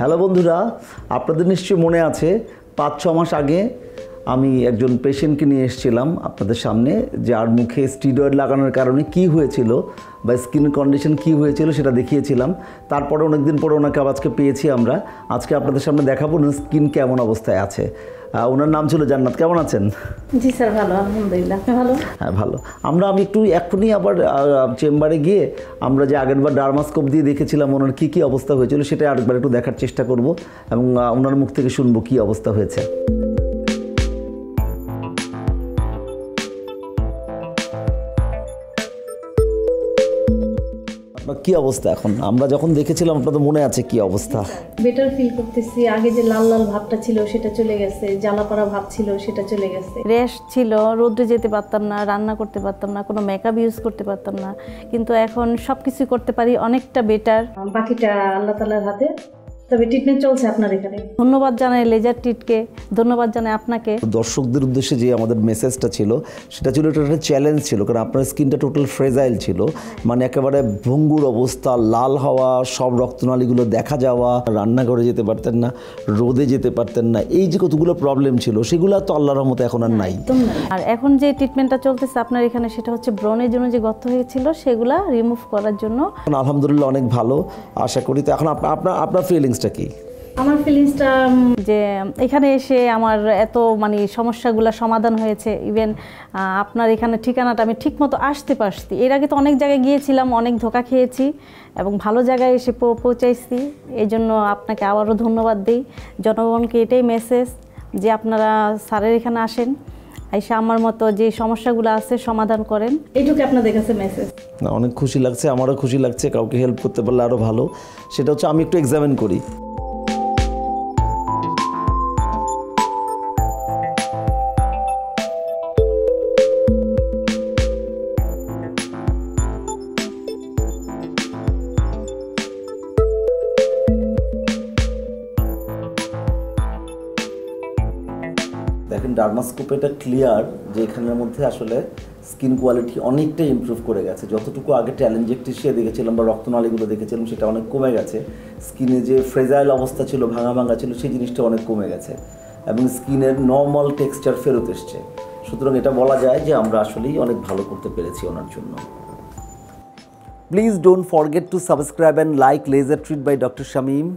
Hello বন্ধুরা, আপনাদের নিশ্চয়ই মনে আছে 5-6 মাস আগে আমি একজন পেশেন্টকে নিয়ে এসেছিলাম আপনাদের সামনে, যার মুখে স্টেরয়েড লাগানোর কারণে কি হয়েছিল বা স্কিন কন্ডিশন কি হয়েছিল সেটা দেখিয়েছিলাম। তারপরে অনেকদিন পরে ওনাকে আজকে পেয়েছি আমরা। আজকে আপনাদের সামনে দেখাবো ওনার স্কিন কেমন অবস্থায় আছে। ওনার নাম ছিল জান্নাত। কেমন আছেন? জি স্যার, ভালো আলহামদুলিল্লাহ। আপনি ভালো? হ্যাঁ ভালো। আমি একটু এক্ষুনি আবার চেম্বারে গিয়ে আমরা যে আগেরবার ডার্মাস্কোপ দিয়ে দেখেছিলাম ওনার কী কী অবস্থা হয়েছিল সেটা আরেকবার একটু দেখার চেষ্টা করব এবং ওনার মুখ থেকে শুনবো কী অবস্থা হয়েছে। কি অবস্থা এখন? আমরা যখন দেখেছিলাম আপনাদের মনে আছে কি অবস্থা? বেটার ফিল করতেছি। আগে যে লাল লাল ভাবটা ছিল সেটা চলে গেছে, জ্বালাপাড়া ভাব ছিল সেটা চলে গেছে। র্যাশ ছিল, রোদ্রে যেতে পারতাম না, রান্না করতে পারতাম না, কোনো মেকআপ ইউজ করতে পারতাম না, কিন্তু এখন সব কিছু করতে পারি, অনেকটা বেটার। বাকিটা আল্লাহ তাআলার হাতে। তবে ট্রিটমেন্ট চলছে আপনার এখানে। ধন্যবাদ জানাই লেজার ট্রিটকে, ধন্যবাদ জানাই আপনাকে। দর্শকদের উদ্দেশ্যে যে আমাদের মেসেজটা ছিল সেটা ছিল, এটা একটা চ্যালেঞ্জ ছিল, কারণ আপনার স্কিনটা টোটাল ফ্রেজাইল ছিল, মানে একেবারে ভঙ্গুর অবস্থা, লাল হওয়া, সব রক্তনালীগুলো দেখা যাওয়া, রান্নাঘরে যেতে পারতেন না, রোদে যেতে পারতেন না, এই যে কতগুলো প্রবলেম ছিল সেগুলো তো আল্লাহর রহমতে এখন আর নাই। আর এখন যে ট্রিটমেন্টটা চলতেছে আপনার এখানে সেটা হচ্ছে ব্রণের জন্য যে গর্ত হয়েছিল সেগুলা রিমুভ করার জন্য। আলহামদুলিল্লাহ অনেক ভালো, আশা করি। তো এখন আপনার ফিলিংসটা কি? আমার ফিলিংসটা যে এখানে এসে আমার এত সমস্যাগুলো সমাধান হয়েছে। ইভেন আপনার এখানে ঠিকানাটা আমি ঠিকমতো আসতে পারছি। এর আগে তো অনেক জায়গায় গিয়েছিলাম, অনেক ধোঁকা খেয়েছি এবং ভালো জায়গায় এসে পৌঁছাইছি। এই জন্য আপনাকে আবারও ধন্যবাদ দিই। জনগণকে এটাই মেসেজ যে আপনারা স্যারের এখানে আসেন, এসে আমার মতো যে সমস্যাগুলো আছে সমাধান করেন, এইটুকু আপনাদের কাছে মেসেজ। না, অনেক খুশি লাগছে, আমারও খুশি লাগছে। কাউকে হেল্প করতে পারলে আরও ভালো। সেটা হচ্ছে আমি একটু এক্সামিন করি। দেখেন ডার্মাস্কোপে এটা ক্লিয়ার যে এখানের মধ্যে আসলে স্কিন কোয়ালিটি অনেকটাই ইমপ্রুভ করে গেছে। যতটুকু আগে ট্যালেঞ্জেকটিসিয়া দেখেছিলাম বা রক্তনালীগুলো দেখেছিলাম সেটা অনেক কমে গেছে। স্কিনে যে ফ্রেজাইল অবস্থা ছিল, ভাঙা ভাঙা ছিল, সেই জিনিসটা অনেক কমে গেছে এবং স্কিনের নর্মাল টেক্সচার ফেরত এসছে। সুতরাং এটা বলা যায় যে আমরা আসলেই অনেক ভালো করতে পেরেছি ওনার জন্য। Please don't forget to subscribe and like laser treat by doctor Shamim,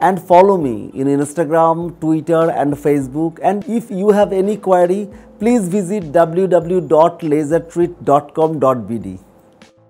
and follow me in Instagram, Twitter and Facebook. And if you have any query, please visit www.lasertreat.com.bd.